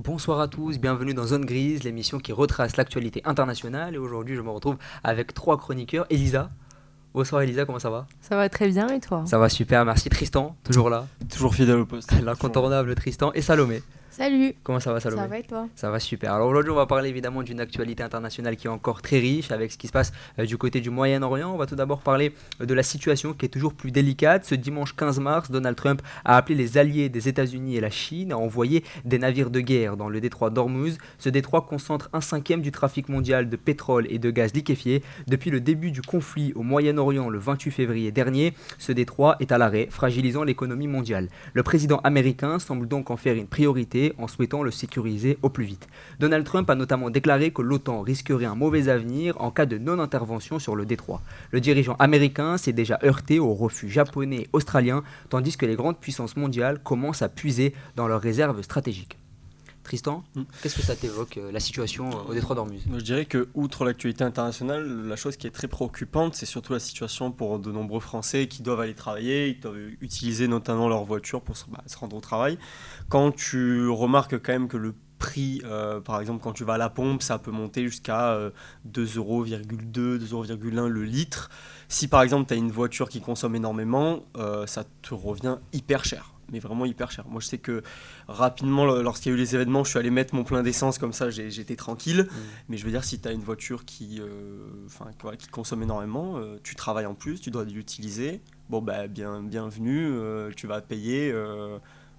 Bonsoir à tous, bienvenue dans Zone Grise, l'émission qui retrace l'actualité internationale. Et aujourd'hui, je me retrouve avec trois chroniqueurs. Elisa. Bonsoir Elisa, comment ça va? Ça va très bien et toi? Ça va super, merci. Tristan, toujours là. Toujours fidèle au poste. Toujours là. L'incontournable Tristan. Et Salomé. Salut, Comment ça va ça Salomé? va et toi? Ça va super. Alors aujourd'hui, on va parler évidemment d'une actualité internationale qui est encore très riche avec ce qui se passe du côté du Moyen-Orient. On va tout d'abord parler de la situation qui est toujours plus délicate. Ce dimanche 15 mars, Donald Trump a appelé les alliés des États-Unis et la Chine à envoyer des navires de guerre dans le détroit d'Ormuz. Ce détroit concentre un cinquième du trafic mondial de pétrole et de gaz liquéfié. Depuis le début du conflit au Moyen-Orient le 28 février dernier, ce détroit est à l'arrêt, fragilisant l'économie mondiale. Le président américain semble donc en faire une priorité en souhaitant le sécuriser au plus vite. Donald Trump a notamment déclaré que l'OTAN risquerait un mauvais avenir en cas de non-intervention sur le détroit. Le dirigeant américain s'est déjà heurté aux refus japonais et australiens, tandis que les grandes puissances mondiales commencent à puiser dans leurs réserves stratégiques. Tristan, Mm. qu'est-ce que ça t'évoque, la situation au détroit d'Ormuz? Je dirais que, outre l'actualité internationale, la chose qui est très préoccupante, c'est surtout la situation pour de nombreux Français qui doivent aller travailler, ils doivent utiliser notamment leur voiture pour se rendre au travail. Quand tu remarques quand même que le prix, par exemple, quand tu vas à la pompe, ça peut monter jusqu'à 2,2 €, 2,1 € le litre. Si par exemple tu as une voiture qui consomme énormément, ça te revient hyper cher. Mais vraiment hyper cher. Moi, je sais que rapidement, lorsqu'il y a eu les événements, je suis allé mettre mon plein d'essence, comme ça j'étais tranquille. Mais je veux dire, si tu as une voiture voilà, qui consomme énormément, tu travailles en plus, tu dois l'utiliser. Bon, bah, bienvenue, tu vas payer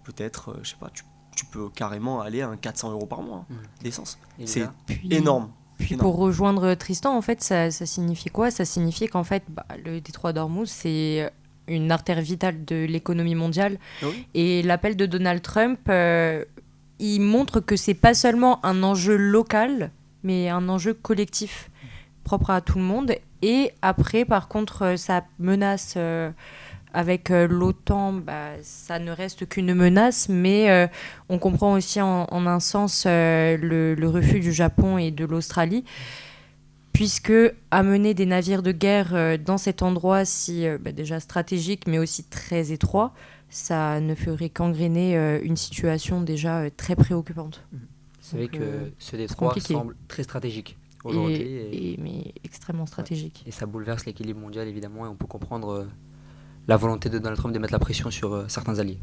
peut-être, je sais pas, tu peux carrément aller à un 400 € par mois d'essence. C'est Elisa. énorme. Puis Énorme. pour rejoindre Tristan, en fait, ça signifie quoi? Ça signifie qu'en fait, le détroit d'Ormuz, c'est une artère vitale de l'économie mondiale. Oui. Et l'appel de Donald Trump, il montre que c'est pas seulement un enjeu local, mais un enjeu collectif, propre à tout le monde. Et après, par contre, ça menace avec l'OTAN, ça ne reste qu'une menace, mais on comprend aussi en un sens le refus du Japon et de l'Australie, puisque amener des navires de guerre dans cet endroit déjà stratégique, mais aussi très étroit, ça ne ferait qu'engrainer une situation déjà très préoccupante. C'est vrai Donc, que ce détroit compliqué. semble très stratégique aujourd'hui Mais extrêmement stratégique. et ça bouleverse l'équilibre mondial évidemment et on peut comprendre la volonté de Donald Trump de mettre la pression sur certains alliés.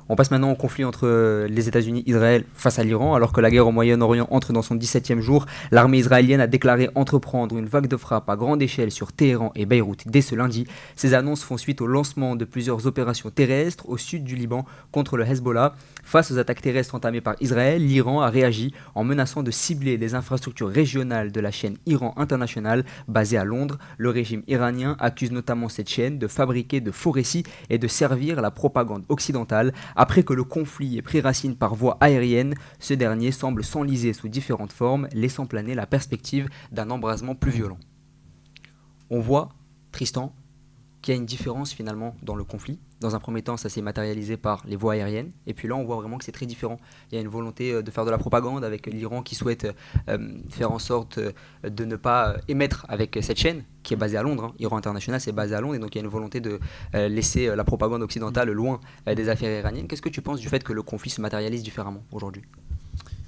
On passe maintenant au conflit entre les États-Unis et Israël face à l'Iran. Alors que la guerre au Moyen-Orient entre dans son 17e jour, l'armée israélienne a déclaré entreprendre une vague de frappe à grande échelle sur Téhéran et Beyrouth dès ce lundi. Ces annonces font suite au lancement de plusieurs opérations terrestres au sud du Liban contre le Hezbollah. Face aux attaques terrestres entamées par Israël, l'Iran a réagi en menaçant de cibler les infrastructures régionales de la chaîne Iran International basée à Londres. Le régime iranien accuse notamment cette chaîne de fabriquer de faux récits et de servir la propagande occidentale. Après que le conflit ait pris racine par voie aérienne, ce dernier semble s'enliser sous différentes formes, laissant planer la perspective d'un embrasement plus violent. On voit, Tristan, qu'il y a une différence finalement dans le conflit. Dans un premier temps, ça s'est matérialisé par les voies aériennes, et puis là, on voit vraiment que c'est très différent. Il y a une volonté de faire de la propagande avec l'Iran qui souhaite faire en sorte de ne pas émettre avec cette chaîne qui est basée à Londres. Iran International, c'est basé à Londres, et donc il y a une volonté de laisser la propagande occidentale loin des affaires iraniennes. Qu'est-ce que tu penses du fait que le conflit se matérialise différemment aujourd'hui?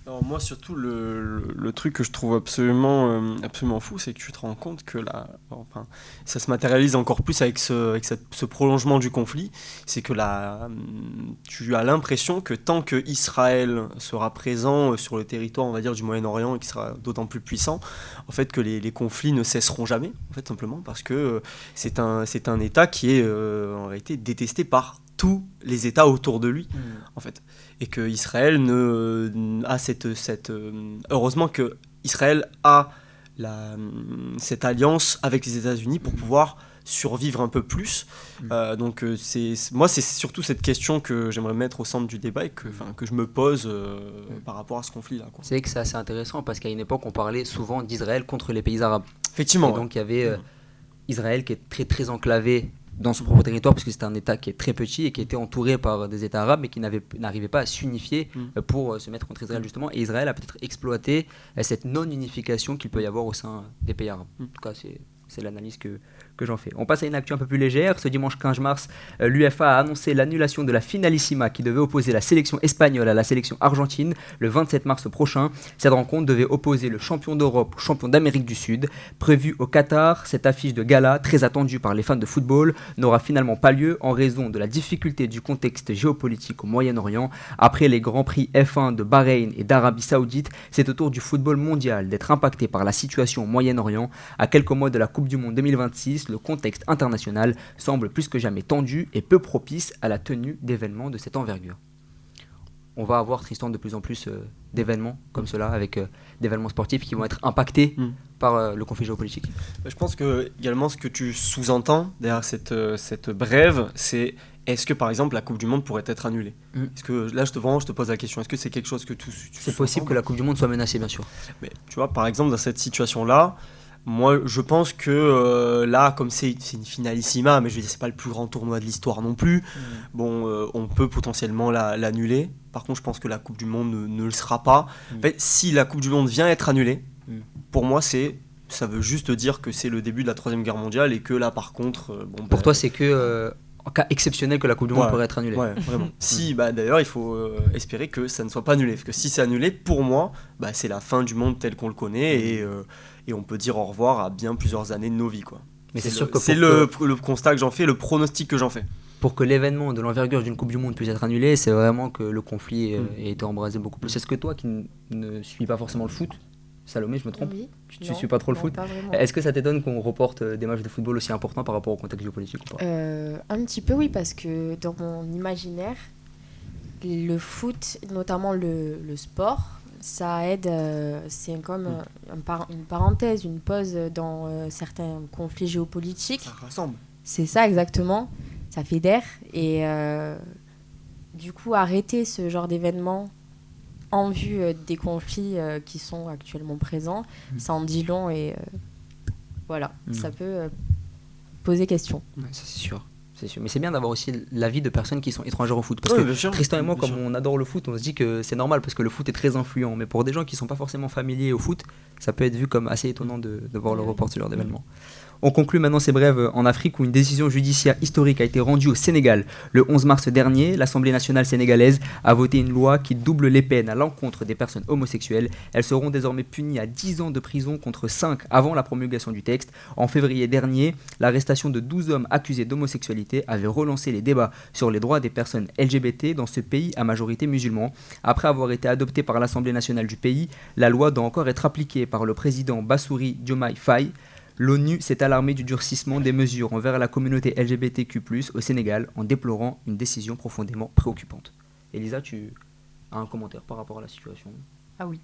Alors moi surtout le truc que je trouve absolument fou, c'est que tu te rends compte que ça se matérialise encore plus avec ce prolongement du conflit. C'est que tu as l'impression que tant que Israël sera présent sur le territoire, on va dire, du Moyen-Orient, et qui sera d'autant plus puissant, en fait que les conflits ne cesseront jamais, en fait, simplement parce que c'est un État qui est en réalité détesté par tous les États autour de lui, en fait. Et que Israël a heureusement que Israël a cette alliance avec les États-Unis pour pouvoir survivre un peu plus. Moi, c'est surtout cette question que j'aimerais mettre au centre du débat et que je me pose par rapport à ce conflit-là, quoi. C'est vrai que c'est assez intéressant parce qu'à une époque, on parlait souvent d'Israël contre les pays arabes. Effectivement. Et donc, il y avait Israël qui est très très enclavé dans son propre territoire, parce que c'est un État qui est très petit et qui était entouré par des États arabes, mais qui n'arrivait pas à s'unifier pour se mettre contre Israël, justement. Et Israël a peut-être exploité cette non-unification qu'il peut y avoir au sein des pays arabes. En tout cas, c'est l'analyse que que j'en fais. On passe à une actu un peu plus légère. Ce dimanche 15 mars, l'UEFA a annoncé l'annulation de la finalissima qui devait opposer la sélection espagnole à la sélection argentine le 27 mars prochain. Cette rencontre devait opposer le champion d'Europe au champion d'Amérique du Sud. Prévue au Qatar, cette affiche de gala, très attendue par les fans de football, n'aura finalement pas lieu en raison de la difficulté du contexte géopolitique au Moyen-Orient. Après les grands prix F1 de Bahreïn et d'Arabie Saoudite, c'est au tour du football mondial d'être impacté par la situation au Moyen-Orient. À quelques mois de la Coupe du Monde 2026, le contexte international semble plus que jamais tendu et peu propice à la tenue d'événements de cette envergure. On va avoir, Tristan, de plus en plus d'événements comme cela, avec d'événements sportifs qui vont être impactés par le conflit géopolitique. Je pense que également ce que tu sous-entends derrière cette brève, c'est est-ce que par exemple la Coupe du Monde pourrait être annulée ? Est-ce que là je te pose la question, est-ce que c'est quelque chose que tu C'est possible que la Coupe du Monde soit menacée, bien sûr. Mais tu vois, par exemple dans cette situation-là, moi, je pense que là, comme c'est une finalissima, mais je veux dire, c'est pas le plus grand tournoi de l'histoire non plus. Bon, on peut potentiellement l'annuler. Par contre, je pense que la Coupe du Monde ne le sera pas. En fait, si la Coupe du Monde vient être annulée, pour moi, ça veut juste dire que c'est le début de la Troisième Guerre mondiale et que là, par contre, pour toi, c'est que en cas exceptionnel que la Coupe du Monde pourrait être annulée. Ouais, vraiment. Si, d'ailleurs, il faut espérer que ça ne soit pas annulé, parce que si c'est annulé, pour moi, c'est la fin du monde tel qu'on le connaît et on peut dire au revoir à bien plusieurs années de nos vies, quoi. Mais c'est sûr que c'est le constat que j'en fais, le pronostic que j'en fais. Pour que l'événement de l'envergure d'une Coupe du Monde puisse être annulé, c'est vraiment que le conflit ait été embrasé beaucoup plus. Est-ce que toi, qui ne suis pas forcément le foot, Salomé, je me trompe ? Oui. Tu ne suis pas trop le foot ? Est-ce que ça t'étonne qu'on reporte des matchs de football aussi importants par rapport au contexte géopolitique ou pas ? Un petit peu, oui, parce que dans mon imaginaire, le foot, notamment le sport, ça aide, c'est comme une parenthèse, une pause dans certains conflits géopolitiques. Ça rassemble. C'est ça, exactement. Ça fédère. Et du coup, arrêter ce genre d'événement en vue des conflits qui sont actuellement présents, ça en dit long et voilà, ça peut poser question. Ouais, ça c'est sûr. Mais c'est bien d'avoir aussi l'avis de personnes qui sont étrangères au foot. Parce que Tristan et moi, comme on adore le foot, on se dit que c'est normal parce que le foot est très influent. Mais pour des gens qui ne sont pas forcément familiers au foot, ça peut être vu comme assez étonnant de voir le report de ce genre d'événement. On conclut maintenant ces brèves en Afrique où une décision judiciaire historique a été rendue au Sénégal. Le 11 mars dernier, l'Assemblée nationale sénégalaise a voté une loi qui double les peines à l'encontre des personnes homosexuelles. Elles seront désormais punies à 10 ans de prison contre 5 avant la promulgation du texte. En février dernier, l'arrestation de 12 hommes accusés d'homosexualité avait relancé les débats sur les droits des personnes LGBT dans ce pays à majorité musulman. Après avoir été adoptée par l'Assemblée nationale du pays, la loi doit encore être appliquée par le président Bassirou Diomaye Faye. L'ONU s'est alarmée du durcissement des mesures envers la communauté LGBTQ+, au Sénégal, en déplorant une décision profondément préoccupante. Elisa, tu as un commentaire par rapport à la situation ? Ah oui.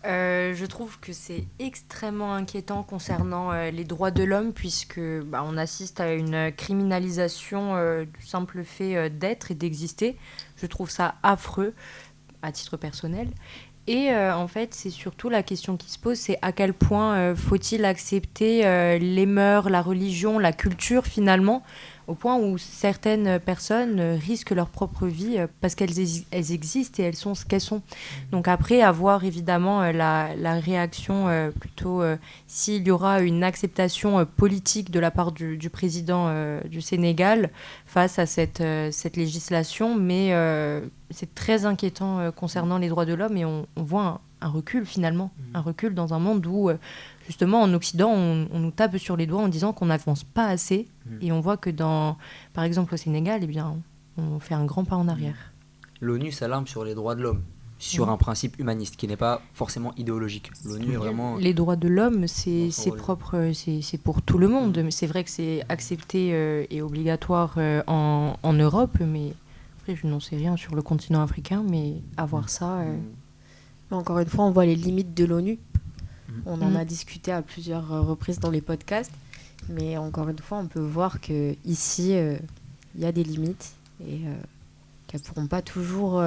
Je trouve que c'est extrêmement inquiétant concernant les droits de l'homme, puisque on assiste à une criminalisation du simple fait d'être et d'exister. Je trouve ça affreux, à titre personnel. Et en fait, c'est surtout la question qui se pose, c'est à quel point faut-il accepter les mœurs, la religion, la culture finalement, au point où certaines personnes risquent leur propre vie parce qu'elles existent et elles sont ce qu'elles sont. Donc après, avoir évidemment la réaction plutôt s'il y aura une acceptation politique de la part du président du Sénégal face à cette législation, mais c'est très inquiétant concernant les droits de l'homme et on voit un recul finalement, un recul dans un monde où justement en Occident on nous tape sur les doigts en disant qu'on n'avance pas assez et on voit que par exemple au Sénégal, eh bien, on fait un grand pas en arrière. L'ONU s'alarme sur les droits de l'homme, sur un principe humaniste qui n'est pas forcément idéologique. L'ONU est vraiment... Les droits de l'homme, c'est propre, c'est pour tout le monde. Mais c'est vrai que c'est accepté et obligatoire en Europe, mais après je n'en sais rien sur le continent africain, mais avoir ça... Encore une fois, on voit les limites de l'ONU. On en a discuté à plusieurs reprises dans les podcasts, mais encore une fois, on peut voir qu'ici, il y a des limites et qu'elles pourront pas toujours...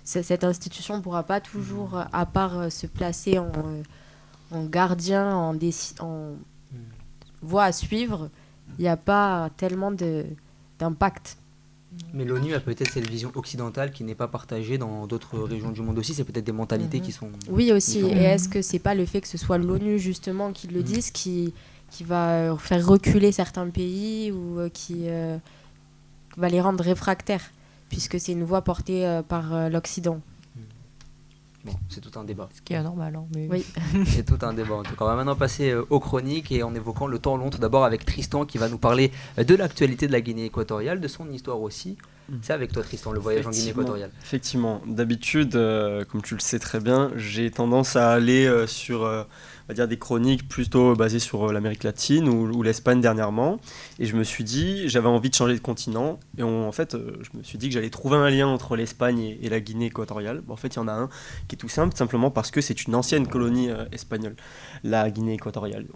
cette institution ne pourra pas toujours, à part se placer en gardien, en voie à suivre, il n'y a pas tellement d'impact. Mais l'ONU a peut-être cette vision occidentale qui n'est pas partagée dans d'autres régions du monde aussi. C'est peut-être des mentalités qui sont... Oui, aussi. différentes. Et est-ce que c'est pas le fait que ce soit l'ONU, justement, qui le dise, qui qui va faire reculer certains pays ou qui va les rendre réfractaires, puisque c'est une voie portée par l'Occident. Bon, c'est tout un débat. Ce qui est anormal. Hein, mais... Oui. C'est tout un débat en tout cas. On va maintenant passer aux chroniques et en évoquant le temps long, tout d'abord avec Tristan qui va nous parler de l'actualité de la Guinée équatoriale, de son histoire aussi. C'est avec toi Tristan, le voyage en Guinée équatoriale. Effectivement, d'habitude, comme tu le sais très bien, j'ai tendance à aller sur on va dire des chroniques plutôt basées sur l'Amérique latine ou l'Espagne dernièrement. Et je me suis dit, j'avais envie de changer de continent. Et en fait, je me suis dit que j'allais trouver un lien entre l'Espagne et la Guinée équatoriale. Bon, en fait, il y en a un qui est tout simple, simplement parce que c'est une ancienne colonie espagnole, la Guinée équatoriale.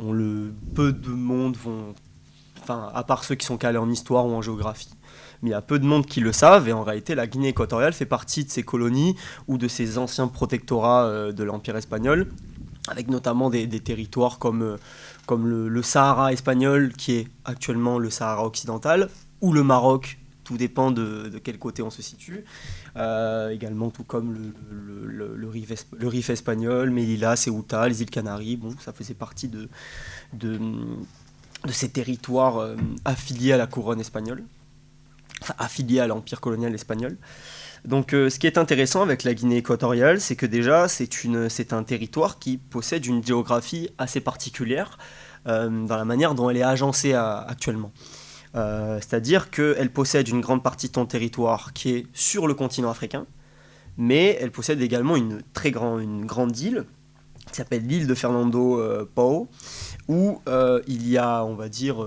Peu de monde vont, enfin, à part ceux qui sont calés en histoire ou en géographie, mais il y a peu de monde qui le savent, et en réalité la Guinée équatoriale fait partie de ces colonies ou de ces anciens protectorats de l'Empire espagnol, avec notamment des territoires comme le Sahara espagnol, qui est actuellement le Sahara occidental, ou le Maroc, tout dépend de quel côté on se situe, également tout comme le Rif espagnol, Melilla, Ceuta, les îles Canaries, bon, ça faisait partie de ces territoires affiliés à la couronne espagnole, enfin affiliés à l'empire colonial espagnol. Donc ce qui est intéressant avec la Guinée équatoriale, c'est que déjà c'est un territoire qui possède une géographie assez particulière dans la manière dont elle est agencée actuellement. C'est-à-dire qu'elle possède une grande partie de son territoire qui est sur le continent africain, mais elle possède également une grande île qui s'appelle l'île de Fernando Poo, où il y a, on va dire,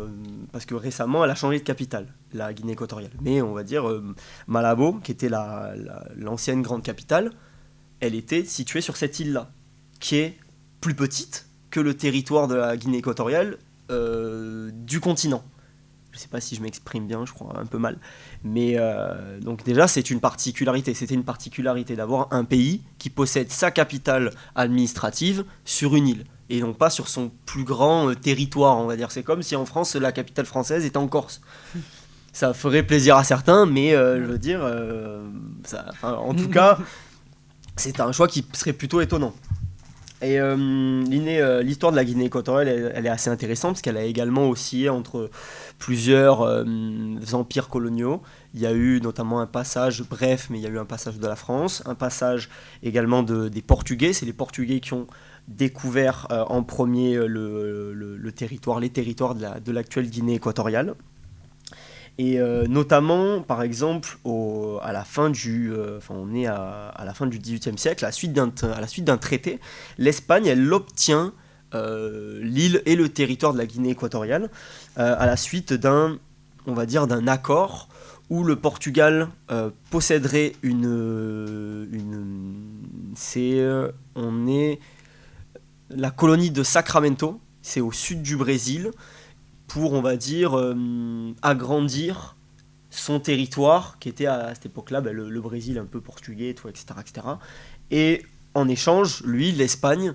parce que récemment elle a changé de capitale, la Guinée équatoriale, mais on va dire Malabo, qui était l'ancienne grande capitale, elle était située sur cette île-là, qui est plus petite que le territoire de la Guinée équatoriale du continent. Je ne sais pas si je m'exprime bien, je crois un peu mal. Mais donc déjà, c'était une particularité d'avoir un pays qui possède sa capitale administrative sur une île, et non pas sur son plus grand territoire, on va dire. C'est comme si en France, la capitale française était en Corse. Ça ferait plaisir à certains, mais je veux dire, en tout cas, c'est un choix qui serait plutôt étonnant. Et l'histoire de la Guinée équatoriale, elle est assez intéressante parce qu'elle a également oscillé entre plusieurs empires coloniaux. Il y a eu notamment un passage bref, mais il y a eu un passage de la France, un passage également des Portugais. C'est les Portugais qui ont découvert en premier les territoires de l'actuelle Guinée équatoriale. Et notamment, par exemple, à la fin du XVIIIe siècle, à la suite d'un traité, l'Espagne, elle obtient l'île et le territoire de la Guinée équatoriale à la suite d'un accord où le Portugal posséderait la colonie de Sacramento, c'est au sud du Brésil, pour, on va dire, agrandir son territoire, qui était à cette époque-là le Brésil un peu portugais, tout, etc., etc. Et en échange, lui, l'Espagne,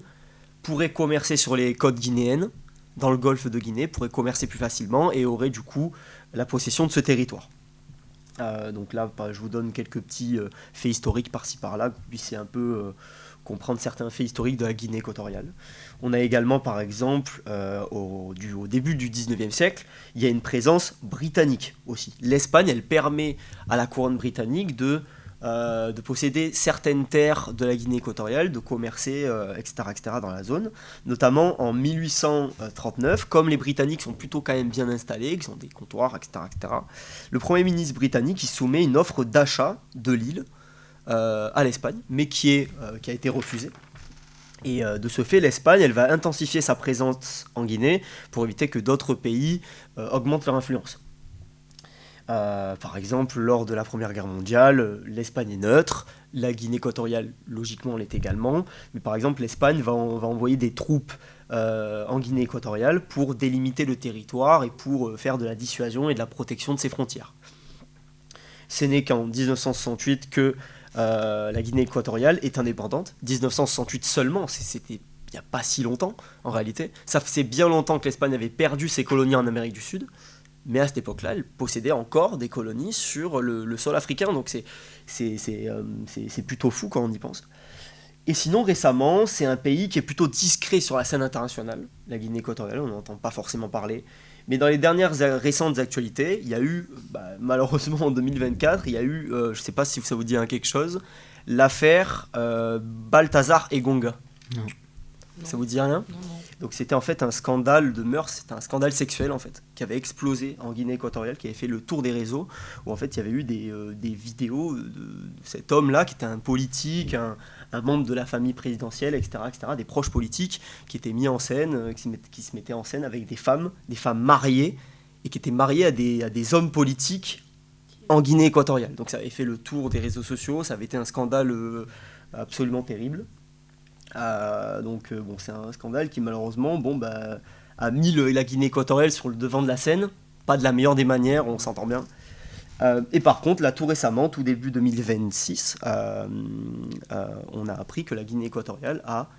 pourrait commercer sur les côtes guinéennes, dans le golfe de Guinée, pourrait commercer plus facilement et aurait du coup la possession de ce territoire. Donc là, je vous donne quelques petits faits historiques par-ci par-là, que vous puissiez un peu comprendre certains faits historiques de la Guinée équatoriale. On a également, par exemple, au début du 19e siècle, il y a une présence britannique aussi. L'Espagne, elle permet à la couronne britannique de posséder certaines terres de la Guinée équatoriale, de commercer, etc., etc., dans la zone. Notamment en 1839, comme les Britanniques sont plutôt quand même bien installés, qu'ils ont des comptoirs, etc., etc., le Premier ministre britannique il soumet une offre d'achat de l'île à l'Espagne, mais qui a été refusée. Et de ce fait, l'Espagne, elle va intensifier sa présence en Guinée pour éviter que d'autres pays augmentent leur influence. Par exemple, lors de la Première Guerre mondiale, l'Espagne est neutre, la Guinée équatoriale, logiquement, l'est également, mais par exemple, l'Espagne va envoyer des troupes en Guinée équatoriale pour délimiter le territoire et pour faire de la dissuasion et de la protection de ses frontières. Ce n'est qu'en 1968 que la Guinée équatoriale est indépendante. 1968 seulement, c'était il n'y a pas si longtemps en réalité. Ça faisait bien longtemps que l'Espagne avait perdu ses colonies en Amérique du Sud, mais à cette époque-là, elle possédait encore des colonies sur le sol africain, donc c'est plutôt fou quand on y pense. Et sinon, récemment, c'est un pays qui est plutôt discret sur la scène internationale, la Guinée équatoriale, on n'entend pas forcément parler. Mais dans les dernières récentes actualités, il y a eu, malheureusement en 2024, il y a eu, je ne sais pas si ça vous dit quelque chose, l'affaire Balthazar Engonga. Non. Ça vous dit rien ? Non. Donc c'était en fait un scandale de mœurs, c'était un scandale sexuel en fait, qui avait explosé en Guinée équatoriale, qui avait fait le tour des réseaux, où en fait il y avait eu des vidéos de cet homme-là, qui était un politique, un membre de la famille présidentielle, etc., des proches politiques, qui étaient mis en scène, qui se mettaient en scène avec des femmes mariées, et qui étaient mariées à des hommes politiques en Guinée équatoriale. Donc ça avait fait le tour des réseaux sociaux, ça avait été un scandale absolument terrible. C'est un scandale qui malheureusement a mis la Guinée équatoriale sur le devant de la scène, pas de la meilleure des manières, on s'entend bien. Et par contre, là, tout récemment, tout début 2026, on a appris que la Guinée équatoriale a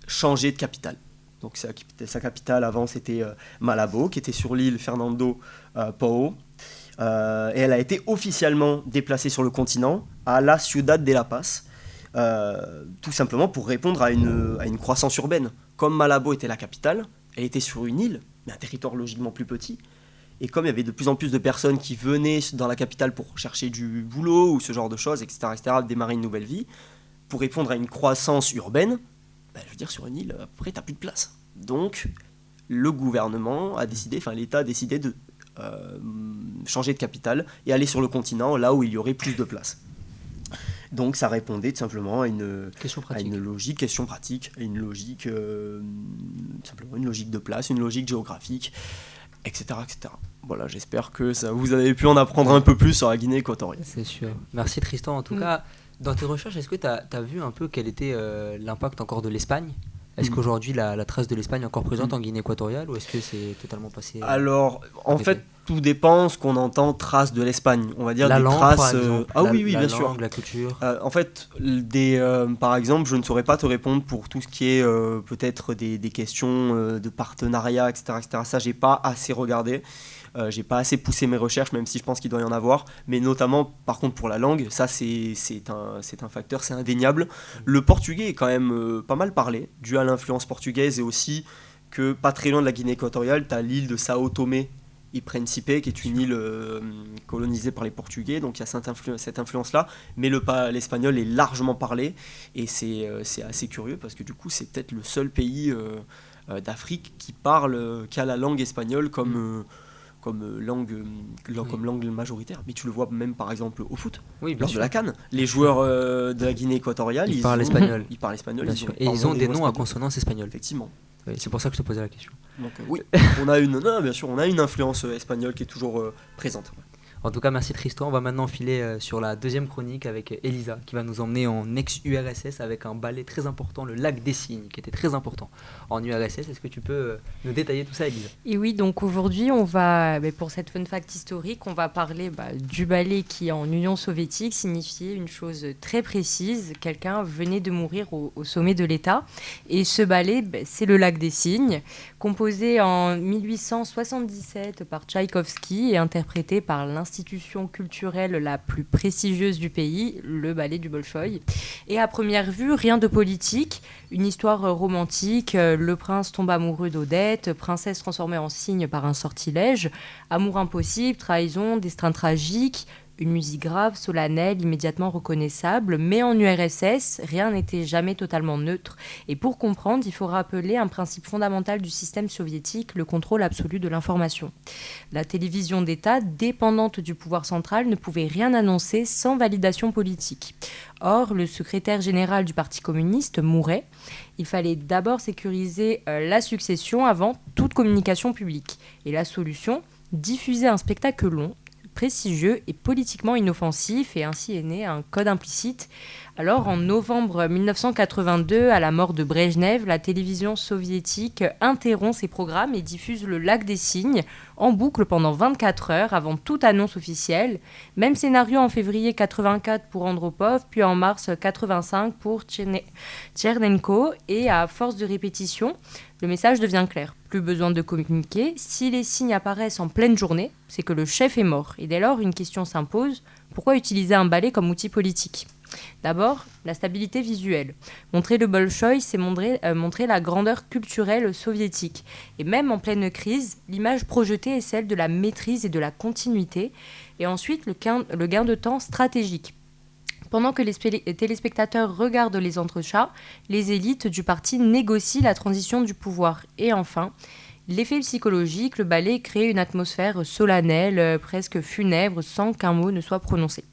changé de capitale. Donc sa capitale avant c'était Malabo, qui était sur l'île Fernando Poo, et elle a été officiellement déplacée sur le continent à la Ciudad de La Paz. Tout simplement pour répondre à une croissance urbaine. Comme Malabo était la capitale, elle était sur une île, mais un territoire logiquement plus petit. Et comme il y avait de plus en plus de personnes qui venaient dans la capitale pour chercher du boulot ou ce genre de choses, etc., démarrer une nouvelle vie, pour répondre à une croissance urbaine, sur une île, après, t'as plus de place. Donc, le gouvernement a décidé, l'État a décidé de changer de capitale et aller sur le continent, là où il y aurait plus de place. Donc ça répondait tout simplement à une logique, question pratique, à une logique, simplement une logique de place, une logique géographique, etc. Voilà, j'espère que vous avez pu en apprendre un peu plus sur la Guinée équatoriale. C'est sûr. Merci Tristan. En tout cas, dans tes recherches, est-ce que tu as vu un peu quel était l'impact encore de l'Espagne ? Est-ce qu'aujourd'hui la trace de l'Espagne est encore présente en Guinée équatoriale ou est-ce que c'est totalement passé Alors, en fait, tout dépend ce qu'on entend trace de l'Espagne. On va dire la des langue, traces. par exemple, oui, la bien langue, sûr. La culture. En fait, par exemple, je ne saurais pas te répondre pour tout ce qui est peut-être des questions de partenariat, etc. Ça, j'ai pas assez regardé. J'ai pas assez poussé mes recherches, même si je pense qu'il doit y en avoir. Mais notamment, par contre, pour la langue, ça, c'est un facteur, c'est indéniable. Le portugais est quand même pas mal parlé, dû à l'influence portugaise et aussi que pas très loin de la Guinée équatoriale, tu as l'île de Sao Tomé et Principe, qui est une île colonisée par les Portugais, donc il y a cette influence-là, mais l'espagnol est largement parlé, et c'est assez curieux, parce que du coup, c'est peut-être le seul pays d'Afrique qui a la langue espagnole comme langue majoritaire. Mais tu le vois même par exemple au foot, lors de la CAN. Les joueurs de la Guinée équatoriale, ils parlent espagnol. Ils parlent espagnol. Bien sûr. Et ils ont des noms à consonance espagnole. Effectivement. Oui, c'est pour ça que je te posais la question. Donc, oui, on a une influence espagnole qui est toujours présente. En tout cas, merci Tristan. On va maintenant filer sur la deuxième chronique avec Elisa, qui va nous emmener en ex-URSS avec un ballet très important, le Lac des Cygnes, qui était très important en URSS. Est-ce que tu peux nous détailler tout ça, Elisa ? Et oui, donc aujourd'hui, on va, pour cette fun fact historique, on va parler du ballet qui, en Union soviétique, signifiait une chose très précise. Quelqu'un venait de mourir au sommet de l'État. Et ce ballet, c'est le Lac des Cygnes, composé en 1877 par Tchaïkovski et interprété par l'institution culturelle la plus prestigieuse du pays, le ballet du Bolchoï. Et à première vue, rien de politique, une histoire romantique, le prince tombe amoureux d'Odette, princesse transformée en cygne par un sortilège, amour impossible, trahison, destin tragique, une musique grave, solennelle, immédiatement reconnaissable, mais en URSS, rien n'était jamais totalement neutre. Et pour comprendre, il faut rappeler un principe fondamental du système soviétique, le contrôle absolu de l'information. La télévision d'État, dépendante du pouvoir central, ne pouvait rien annoncer sans validation politique. Or, le secrétaire général du Parti communiste mourait. Il fallait d'abord sécuriser la succession avant toute communication publique. Et la solution, diffuser un spectacle long, prestigieux et politiquement inoffensif, et ainsi est né un code implicite. Alors, en novembre 1982, à la mort de Brejnev, la télévision soviétique interrompt ses programmes et diffuse le Lac des Cygnes en boucle pendant 24 heures avant toute annonce officielle. Même scénario en février 84 pour Andropov, puis en mars 85 pour Tchernenko, et à force de répétition, le message devient clair. Plus besoin de communiquer. Si les signes apparaissent en pleine journée, c'est que le chef est mort. Et dès lors, une question s'impose. Pourquoi utiliser un ballet comme outil politique ? D'abord, la stabilité visuelle. Montrer le Bolchoï, c'est montrer la grandeur culturelle soviétique. Et même en pleine crise, l'image projetée est celle de la maîtrise et de la continuité. Et ensuite, le gain de temps stratégique. Pendant que les téléspectateurs regardent les entrechats, les élites du parti négocient la transition du pouvoir. Et enfin, l'effet psychologique, le ballet crée une atmosphère solennelle, presque funèbre, sans qu'un mot ne soit prononcé.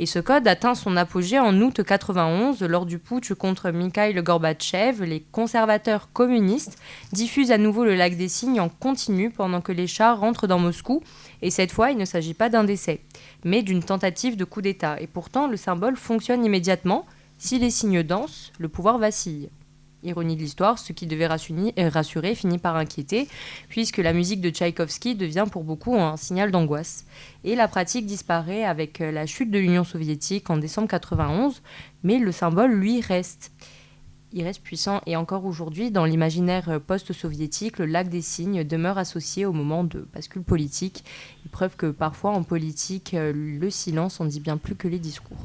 Et ce code atteint son apogée en août 1991, lors du putsch contre Mikhail Gorbatchev. Les conservateurs communistes diffusent à nouveau le Lac des Cygnes en continu pendant que les chars rentrent dans Moscou. Et cette fois, il ne s'agit pas d'un décès, mais d'une tentative de coup d'État. Et pourtant, le symbole fonctionne immédiatement. Si les cygnes dansent, le pouvoir vacille. Ironie de l'histoire, ce qui devait rassurer finit par inquiéter, puisque la musique de Tchaïkovski devient pour beaucoup un signal d'angoisse. Et la pratique disparaît avec la chute de l'Union soviétique en décembre 1991, mais le symbole, lui, reste. Il reste puissant, et encore aujourd'hui, dans l'imaginaire post-soviétique, le lac des cygnes demeure associé au moment de bascule politique. Preuve que parfois, en politique, le silence en dit bien plus que les discours.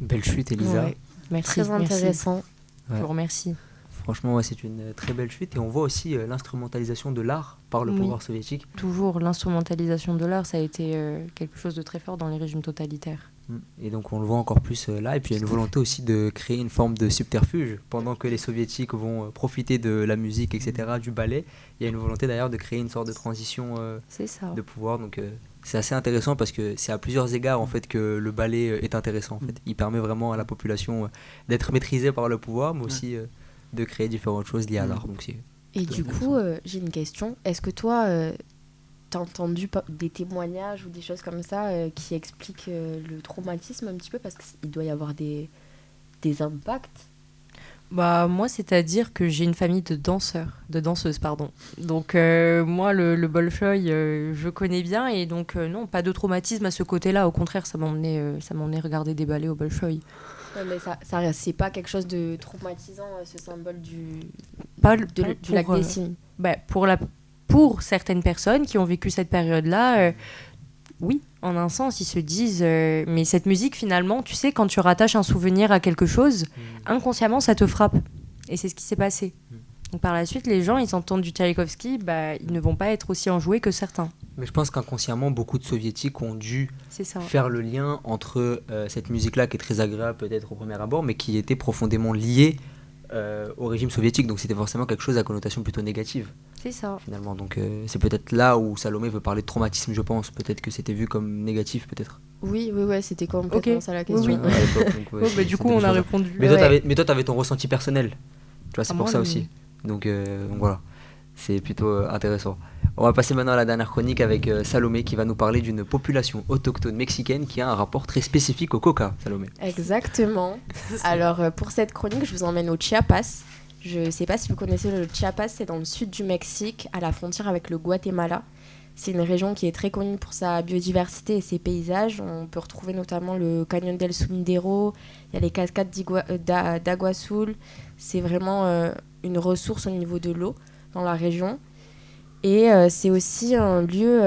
Belle chute, Elisa. Ouais. Merci. Très intéressant. Ouais. Je vous remercie. Franchement, ouais, c'est une très belle chute. Et on voit aussi l'instrumentalisation de l'art par le pouvoir soviétique. Toujours, l'instrumentalisation de l'art, ça a été quelque chose de très fort dans les régimes totalitaires. Et donc on le voit encore plus là. Et puis il y a une volonté aussi de créer une forme de subterfuge. Pendant que les soviétiques vont profiter de la musique, etc., du ballet, il y a une volonté d'ailleurs de créer une sorte de transition de pouvoir. Donc c'est assez intéressant parce que c'est à plusieurs égards en fait que le ballet est intéressant. En fait. Il permet vraiment à la population d'être maîtrisée par le pouvoir, mais aussi de créer différentes choses liées à l'art. Donc, et du coup, j'ai une question. Est-ce que toi, t'as entendu des témoignages ou des choses comme ça qui expliquent le traumatisme un petit peu, parce qu'il doit y avoir des impacts? Bah, moi, c'est-à-dire que j'ai une famille de danseuses, pardon. Donc, moi, le Bolchoï, je connais bien, et donc, non, pas de traumatisme à ce côté-là. Au contraire, ça m'emmenait regarder des ballets au Bolchoï. Ouais, mais ça c'est pas quelque chose de traumatisant, ce symbole du lac des cygnes. Bah, pour certaines personnes qui ont vécu cette période-là, oui, en un sens, ils se disent mais cette musique, finalement, tu sais, quand tu rattaches un souvenir à quelque chose, inconsciemment, ça te frappe. Et c'est ce qui s'est passé. Donc, par la suite, les gens, ils entendent du Tchaïkovski, bah, ils ne vont pas être aussi enjoués que certains. Mais je pense qu'inconsciemment, beaucoup de soviétiques ont dû faire le lien entre cette musique-là, qui est très agréable peut-être au premier abord, mais qui était profondément liée au régime soviétique. Donc c'était forcément quelque chose à connotation plutôt négative. C'est ça. Finalement. Donc c'est peut-être là où Salomé veut parler de traumatisme, je pense. Peut-être que c'était vu comme négatif, peut-être. Oui, c'était complètement ça la question. Oui. Du coup, on a répondu. Mais toi, t'avais ton ressenti personnel. Tu vois, c'est pour ça aussi. Donc voilà, c'est plutôt intéressant. On va passer maintenant à la dernière chronique avec Salomé qui va nous parler d'une population autochtone mexicaine qui a un rapport très spécifique au coca. Salomé. Exactement. Alors pour cette chronique, je vous emmène au Chiapas. Je ne sais pas si vous connaissez le Chiapas, c'est dans le sud du Mexique, à la frontière avec le Guatemala. C'est une région qui est très connue pour sa biodiversité et ses paysages. On peut retrouver notamment le Canyon del Sumidero, il y a les cascades d'Aguazul. C'est vraiment une ressource au niveau de l'eau dans la région. Et c'est aussi un lieu,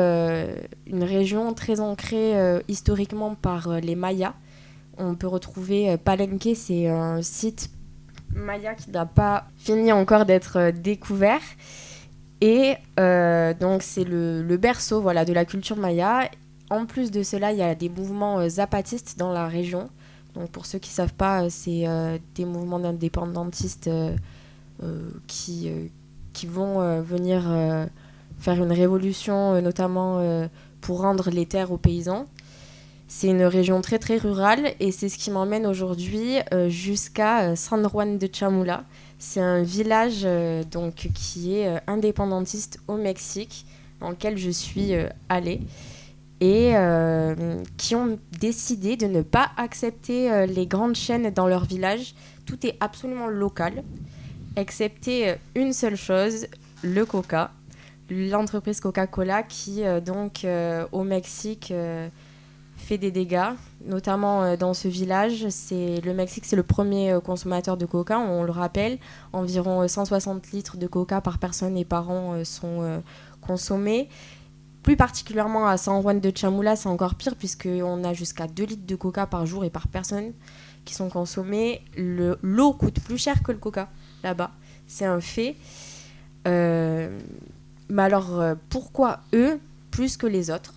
une région très ancrée historiquement par les Mayas. On peut retrouver Palenque, c'est un site Maya qui n'a pas fini encore d'être découvert. Et donc c'est le berceau de la culture maya. En plus de cela, il y a des mouvements zapatistes dans la région. Donc pour ceux qui ne savent pas, c'est des mouvements d'indépendantistes qui vont venir faire une révolution, notamment pour rendre les terres aux paysans. C'est une région très très rurale et c'est ce qui m'emmène aujourd'hui jusqu'à San Juan de Chamula. C'est un village donc, qui est indépendantiste au Mexique, dans lequel je suis allée, et qui ont décidé de ne pas accepter les grandes chaînes dans leur village. Tout est absolument local, excepté une seule chose, le coca. L'entreprise Coca-Cola qui, au Mexique, fait des dégâts, notamment dans ce village. Le Mexique, c'est le premier consommateur de coca, on le rappelle. Environ 160 litres de coca par personne et par an sont consommés. Plus particulièrement à San Juan de Chamula, c'est encore pire, puisqu'on a jusqu'à 2 litres de coca par jour et par personne qui sont consommées, l'eau coûte plus cher que le coca là-bas. C'est un fait. Mais alors, pourquoi eux plus que les autres ?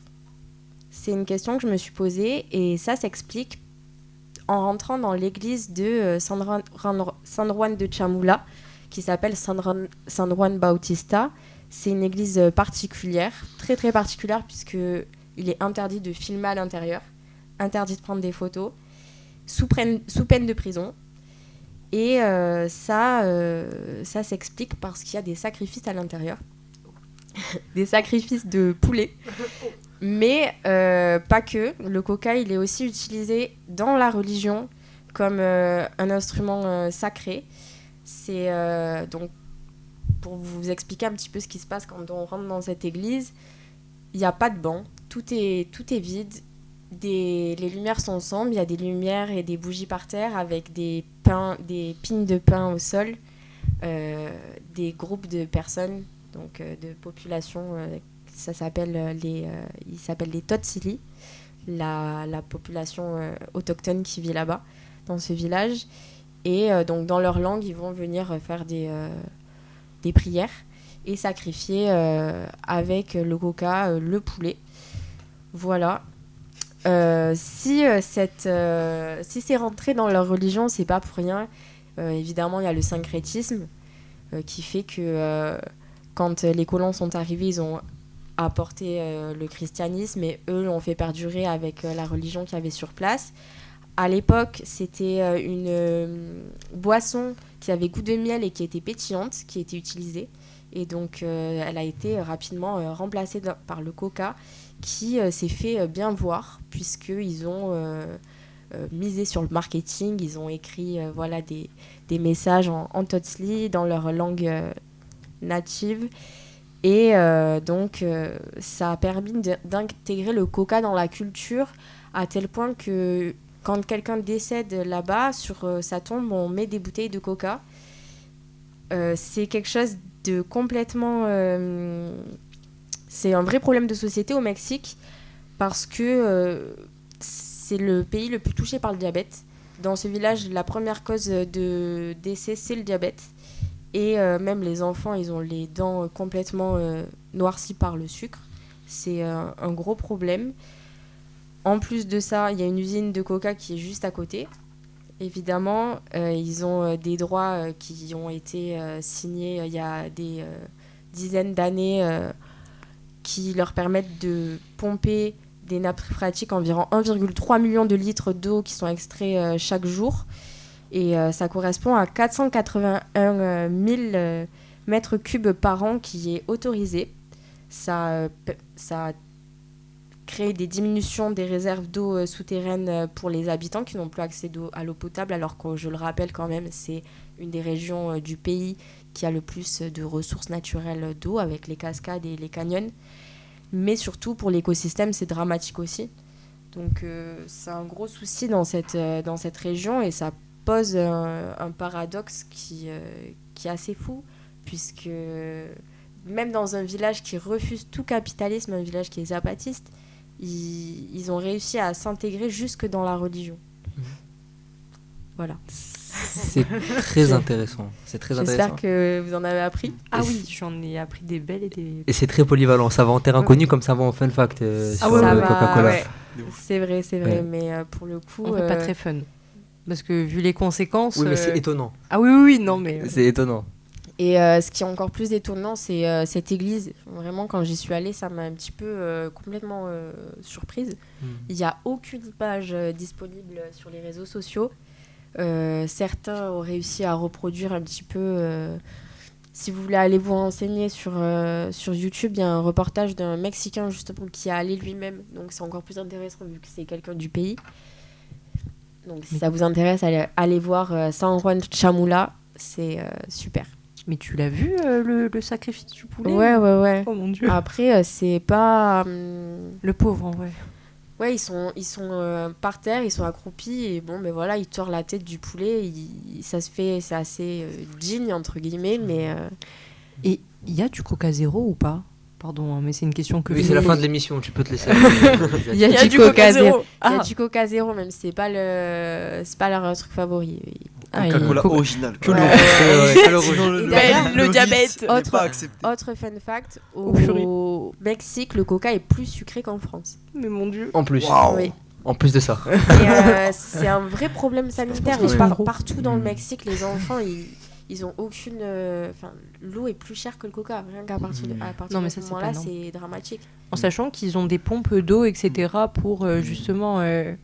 C'est une question que je me suis posée et ça s'explique en rentrant dans l'église de San Juan de Chamula, qui s'appelle San Juan Bautista. C'est une église particulière, très très particulière, puisqu'il est interdit de filmer à l'intérieur, interdit de prendre des photos, sous peine de prison. Et ça s'explique parce qu'il y a des sacrifices à l'intérieur. Des sacrifices de poulet. Mais pas que. Le coca, il est aussi utilisé dans la religion comme un instrument sacré. C'est donc, pour vous expliquer un petit peu ce qui se passe quand on rentre dans cette église, il n'y a pas de banc, tout est vide. Les lumières sont sombres, il y a des lumières et des bougies par terre avec des pignes de pin au sol, des groupes de personnes, donc de populations, ça s'appelle ils s'appellent les Totsili, la population autochtone qui vit là-bas, dans ce village. Et donc dans leur langue, ils vont venir faire des prières et sacrifier avec le coca le poulet. Voilà. Si c'est rentré dans leur religion, c'est pas pour rien. Évidemment, il y a le syncrétisme qui fait que quand les colons sont arrivés, ils ont apporté le christianisme et eux l'ont fait perdurer avec la religion qu'il y avait sur place. À l'époque, c'était une boisson qui avait goût de miel et qui était pétillante, qui était utilisée. Et donc, elle a été rapidement remplacée par le coca, qui s'est fait bien voir, puisqu'ils ont misé sur le marketing. Ils ont écrit des messages en Totsli, dans leur langue native. Et donc, ça a permis d'intégrer le coca dans la culture, à tel point que quand quelqu'un décède là-bas, sur sa tombe, on met des bouteilles de coca. C'est quelque chose de complètement... c'est un vrai problème de société au Mexique, parce que c'est le pays le plus touché par le diabète. Dans ce village, la première cause de décès, c'est le diabète. Et même les enfants, ils ont les dents complètement noircies par le sucre. C'est un gros problème. En plus de ça, il y a une usine de coca qui est juste à côté. Évidemment, ils ont des droits qui ont été signés il y a des dizaines d'années qui leur permettent de pomper des nappes phréatiques, environ 1,3 million de litres d'eau qui sont extraits chaque jour. Et ça correspond à 481 000 mètres cubes par an qui est autorisé. Ça crée des diminutions des réserves d'eau souterraines pour les habitants qui n'ont plus accès à l'eau potable, alors que, je le rappelle quand même, c'est une des régions du pays qui a le plus de ressources naturelles d'eau, avec les cascades et les canyons. Mais surtout, pour l'écosystème, c'est dramatique aussi. Donc c'est un gros souci dans cette région, et ça pose un paradoxe qui est assez fou, puisque même dans un village qui refuse tout capitalisme, un village qui est zapatiste, ils ont réussi à s'intégrer jusque dans la religion. Voilà. C'est très intéressant. J'espère que vous en avez appris. Ah oui, j'en ai appris des belles et des... Et c'est très polyvalent. Ça va en terre inconnue comme ça va en fun fact sur le Coca-Cola. Ouais. C'est vrai, ouais. Mais pour le coup... En fait, pas très fun. Parce que vu les conséquences... Oui, mais c'est étonnant. Ah oui, non, mais... C'est étonnant. Et ce qui est encore plus étonnant, c'est cette église. Vraiment, quand j'y suis allée, ça m'a un petit peu complètement surprise. Il n'y a aucune image disponible sur les réseaux sociaux. Certains ont réussi à reproduire un petit peu... si vous voulez aller vous renseigner sur YouTube, il y a un reportage d'un Mexicain justement qui est allé lui-même. Donc c'est encore plus intéressant vu que c'est quelqu'un du pays. Donc si ça vous intéresse, allez voir San Juan Chamula. C'est super. Mais tu l'as vu, le sacrifice du poulet ? Ouais. Oh mon Dieu. Après, c'est pas... Le pauvre, en vrai. Ouais, ils sont par terre, ils sont accroupis, et bon, ben voilà, ils tordent la tête du poulet. Ça se fait, c'est assez digne, entre guillemets, mais... Et il y a du Coca Zéro ou pas ? Pardon, hein, mais c'est une question que Oui, je c'est la me fin pose. de l'émission, tu peux te laisser. Il y a Il y a du du Coca Coca Zéro. Zéro. Il y a Ah. du Coca Zéro, même si c'est pas leur truc favori. Ah, Coca-Cola Coca- original. Que quoi. le que le rouge. Sinon, Et d'ailleurs, le le Ritz diabète. n'est Autre- pas accepté. Autre fun fact, Au purée. au Mexique, le coca est plus sucré qu'en France. Mais mon Dieu. En plus, Waouh. Oui. en plus de ça. Et, c'est un vrai problème sanitaire. que Et c'est par- trop. partout dans le Mm. Mexique, les enfants, ils ont aucune. Enfin, l'eau est plus chère que le coca. Rien qu'à partir de, à partir Non, mais de ça, ce c'est moment-là, pas énorme. c'est dramatique. En sachant qu'ils ont des pompes d'eau, etc. pour justement.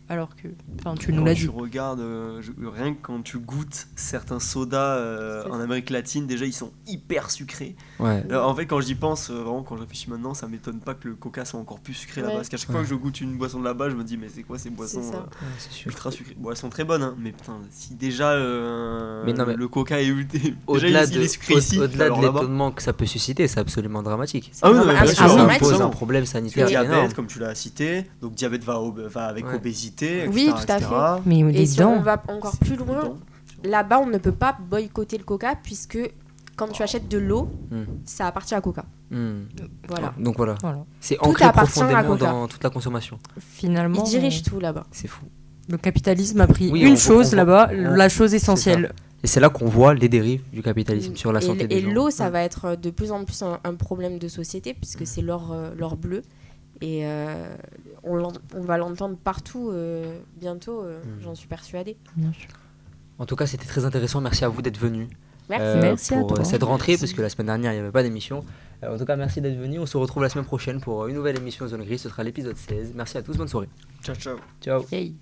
Alors que. Enfin, tu nous Quand l'as tu dit. regardes, rien que quand tu goûtes certains sodas C'est en ça. Amérique latine, déjà ils sont hyper sucrés. Ouais. Alors, en fait, quand j'y pense, vraiment, quand je réfléchis maintenant, ça m'étonne pas que le coca soit encore plus sucré là-bas. Ouais. Parce qu'à chaque fois que je goûte une boisson de là-bas, je me dis, mais c'est quoi ces boissons ça. C'est sûr. ultra sucrées? Bon, elles sont très bonnes, hein, mais putain, si déjà Mais non, mais le coca est déjà Au-delà il est sucré ici, au-delà alors de là-bas. l'étonnement que ça peut susciter, c'est absolument dramatique. Ah oui, non, vraiment mais bien sûr, Ça Ah, impose dramatique. un problème sanitaire Diabète, énorme. comme tu l'as cité, donc diabète va avec Ouais. obésité, etc. Oui, tout à etc. Mais Et les si on dents. va encore plus loin, Dedans. là-bas, on ne peut pas boycotter le coca puisque quand tu achètes de l'eau, Mm. ça appartient à Coca. Hmm. Voilà. Donc voilà, Voilà. c'est Tout ancré appartient à profondément Coca. dans toute la consommation. Finalement. Ils dirigent tout là-bas. C'est fou. Le capitalisme a pris Oui, une on chose voit- là-bas, on- la chose essentielle. Et c'est là qu'on voit les dérives du capitalisme sur la Et santé l- des et gens. l'eau, ça va être de plus en plus un problème de société puisque c'est l'or bleu. Et on va l'entendre partout bientôt, j'en suis persuadée. Bien sûr. En tout cas, c'était très intéressant. Merci à vous d'être venus Merci. Merci à pour toi. cette rentrée, Merci. parce que la semaine dernière, il n'y avait pas d'émission. En tout cas, merci d'être venus. On se retrouve la semaine prochaine pour une nouvelle émission Zone Grise. Ce sera l'épisode 16. Merci à tous. Bonne soirée. Ciao, ciao. Ciao. Yay.